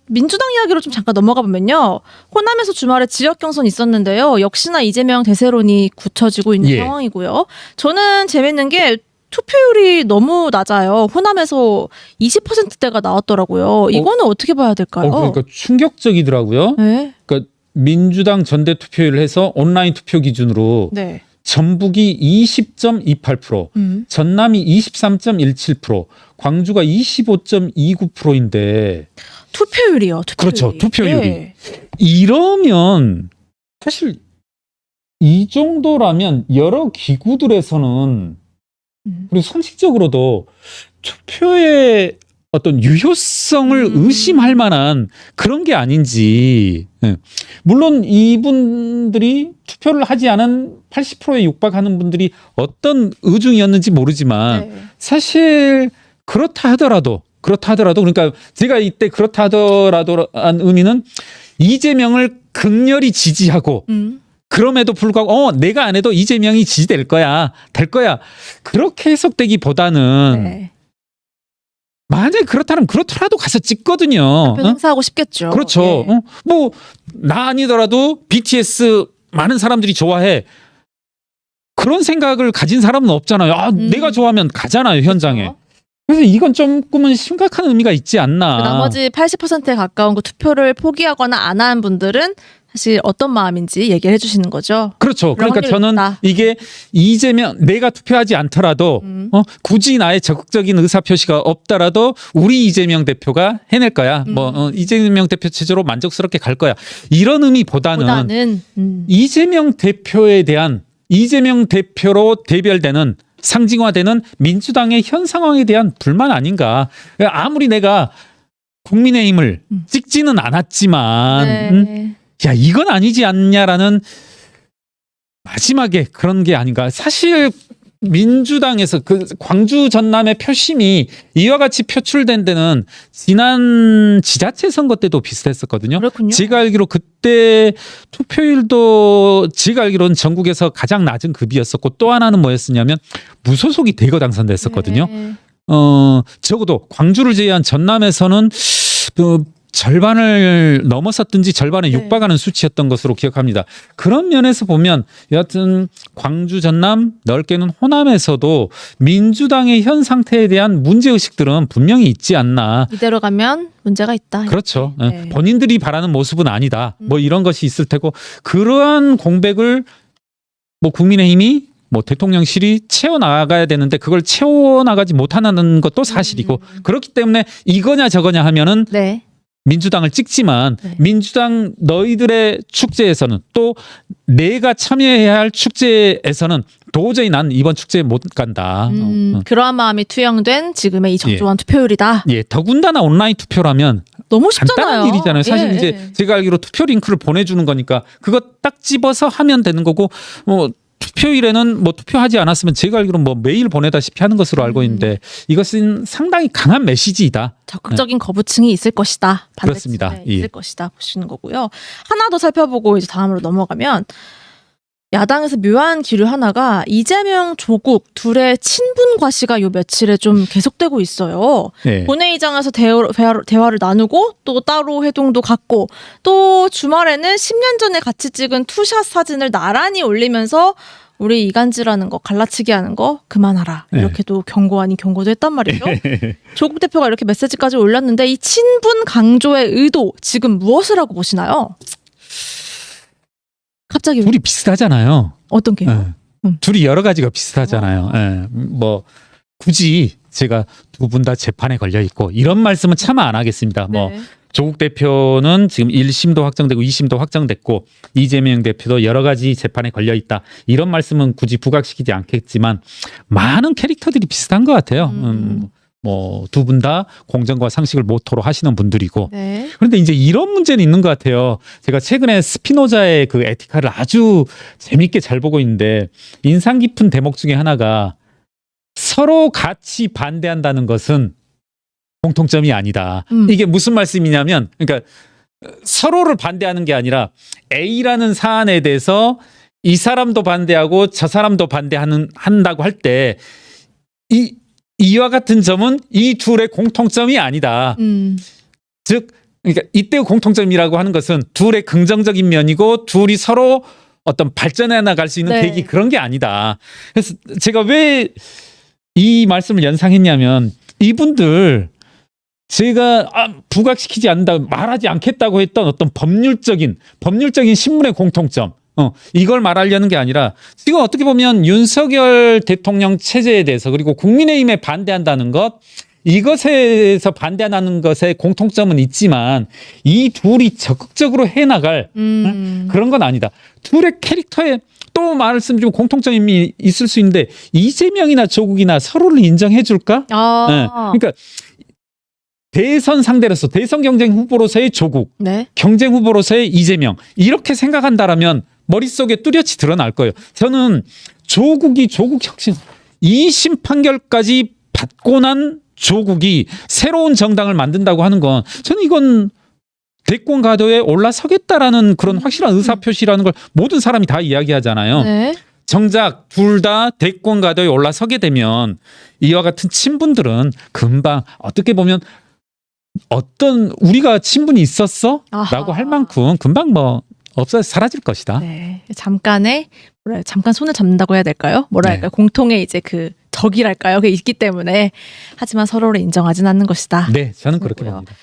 민주당 이야기로 좀 잠깐 넘어가 보면요. 호남에서 주말에 지역 경선이 있었는데요. 역시나 이재명 대세론이 굳혀지고 있는 예. 상황이고요. 저는 재밌는 게 투표율이 너무 낮아요. 호남에서 20%대가 나왔더라고요. 이거는 어떻게 봐야 될까요? 그러니까 충격적이더라고요. 네. 그러니까 민주당 전대 투표율을 해서 온라인 투표 기준으로 네. 전북이 20.28%, 전남이 23.17%, 광주가 25.29%인데 투표율이요. 그렇죠. 투표율이. 네. 이러면 사실 이 정도라면 여러 기구들에서는 그리고 상식적으로도 투표의 어떤 유효성을 의심할 만한 그런 게 아닌지. 예. 물론 이분들이 투표를 하지 않은 80%에 육박하는 분들이 어떤 의중이었는지 모르지만 네. 사실 그렇다 하더라도 그러니까 제가 이때 그렇다 하더라도 한 의미는 이재명을 극렬히 지지하고 그럼에도 불구하고 내가 안 해도 이재명이 지지될 거야. 될 거야. 그렇게 해석되기보다는 네. 만약에 그렇다면 그렇더라도 가서 찍거든요. 표 행사하고 싶겠죠. 그렇죠. 예. 뭐 나 아니더라도 BTS 많은 사람들이 좋아해. 그런 생각을 가진 사람은 없잖아요. 내가 좋아하면 가잖아요, 현장에. 그렇죠. 그래서 이건 조금은 심각한 의미가 있지 않나. 그 나머지 80%에 가까운 그 투표를 포기하거나 안 한 분들은 사실 어떤 마음인지 얘기를 해주시는 거죠. 그렇죠. 그런 그러니까 확률이 저는 있다. 이게 이재명 내가 투표하지 않더라도 굳이 나의 적극적인 의사표시가 없더라도 우리 이재명 대표가 해낼 거야. 이재명 대표 체제로 만족스럽게 갈 거야. 이런 의미보다는 이재명 대표에 대한 이재명 대표로 대별되는 상징화되는 민주당의 현 상황에 대한 불만 아닌가. 아무리 내가 국민의힘을 찍지는 않았지만 네. 야 이건 아니지 않냐라는 마지막에 그런 게 아닌가. 사실 민주당에서 그 광주 전남의 표심이 이와 같이 표출된 데는 지난 지자체 선거 때도 비슷했었거든요. 그렇군요. 제가 알기로 그때 투표율도 제가 알기로는 전국에서 가장 낮은 급이었었고 또 하나는 뭐였었냐면 무소속이 대거 당선됐었거든요. 네. 적어도 광주를 제외한 전남에서는 절반을 넘어섰든지 절반에 육박하는 수치였던 것으로 기억합니다. 그런 면에서 보면 여하튼 광주 전남 넓게는 호남에서도 민주당의 현 상태에 대한 문제의식들은 분명히 있지 않나. 이대로 가면 문제가 있다. 그렇죠. 네. 본인들이 바라는 모습은 아니다. 뭐 이런 것이 있을 테고 그러한 공백을 뭐 국민의힘이 뭐 대통령실이 채워나가야 되는데 그걸 채워나가지 못하는 것도 사실이고 그렇기 때문에 이거냐 저거냐 하면은 네. 민주당을 찍지만 네. 민주당 너희들의 축제에서는 또 내가 참여해야 할 축제에서는 도저히 난 이번 축제에 못 간다. 그러한 마음이 투영된 지금의 이 적조한 투표율이다. 예, 더군다나 온라인 투표라면 너무 쉽잖아요. 간단한 일이잖아요. 사실 예, 이제 제가 알기로 투표 링크를 보내주는 거니까 그거 딱 집어서 하면 되는 거고 투표일에는 뭐 투표하지 않았으면 제가 알기로 뭐 메일 보내다시피 하는 것으로 알고 있는데 이것은 상당히 강한 메시지이다. 적극적인 거부층이 있을 것이다. 그렇습니다. 반대층에 있을 것이다 보시는 거고요. 하나 더 살펴보고 이제 다음으로 넘어가면 야당에서 묘한 기류 하나가 이재명 조국 둘의 친분 과시가 요 며칠에 좀 계속되고 있어요. 네. 본회의장에서 대화를 나누고 또 따로 회동도 갖고 또 주말에는 10년 전에 같이 찍은 투샷 사진을 나란히 올리면서 우리 이간질하는 거 갈라치기 하는 거 그만하라. 이렇게도 경고 아닌 경고도 했단 말이죠. 조국 대표가 이렇게 메시지까지 올렸는데 이 친분 강조의 의도 지금 무엇을 하고 보시나요? 갑자기 둘이 비슷하잖아요. 어떤 게요? 둘이 여러 가지가 비슷하잖아요. 뭐 굳이 제가 두 분 다 재판에 걸려 있고 이런 말씀은 차마 안 하겠습니다. 뭐 조국 대표는 지금 1심도 확정되고 2심도 확정됐고 이재명 대표도 여러 가지 재판에 걸려 있다. 이런 말씀은 굳이 부각시키지 않겠지만 많은 캐릭터들이 비슷한 것 같아요. 뭐 두 분 다 공정과 상식을 모토로 하시는 분들이고 그런데 이제 이런 문제는 있는 것 같아요. 제가 최근에 스피노자의 그 에티카를 아주 재밌게 잘 보고 있는데 인상 깊은 대목 중에 하나가 서로 같이 반대한다는 것은 공통점이 아니다. 이게 무슨 말씀이냐면 그러니까 서로를 반대하는 게 아니라 A라는 사안에 대해서 이 사람도 반대하고 저 사람도 한다고 할 때 이와 같은 점은 이 둘의 공통점이 아니다. 즉 그러니까 이때의 공통점이라고 하는 것은 둘의 긍정적인 면이고 둘이 서로 어떤 발전해 나갈 수 있는 네. 계기 그런 게 아니다. 그래서 제가 왜 이 말씀을 연상했냐면 이분들 제가 부각시키지 않는다 말하지 않겠다고 했던 어떤 법률적인 신문의 공통점 이걸 말하려는 게 아니라 지금 어떻게 보면 윤석열 대통령 체제에 대해서 그리고 국민의힘에 반대한다는 것 이것에서 반대하는 것에 공통점은 있지만 이 둘이 적극적으로 해나갈 그런 건 아니다. 둘의 캐릭터에 또 말씀 좀 공통점이 있을 수 있는데 이재명이나 조국이나 서로를 인정해 줄까? 네. 그러니까 대선 상대로서 대선 경쟁 후보로서의 조국, 네. 경쟁 후보로서의 이재명 이렇게 생각한다라면 머릿속에 뚜렷이 드러날 거예요. 저는 조국 혁신 2심 판결까지 받고 난 조국이 새로운 정당을 만든다고 하는 건 저는 이건 대권 가도에 올라서겠다라는 그런 확실한 의사표시라는 걸 모든 사람이 다 이야기하잖아요. 네. 정작 둘 다 대권 가도에 올라서게 되면 이와 같은 친분들은 금방 어떻게 보면 어떤 우리가 친분이 있었어? 아하. 라고 할 만큼 금방 뭐 없어져 사라질 것이다. 네. 잠깐 손을 잡는다고 해야 될까요? 네. 할까요? 공통의 이제 그 적이랄까요? 그게 있기 때문에 하지만 서로를 인정하진 않는 것이다. 네, 저는 그렇게 그렇고요. 봅니다.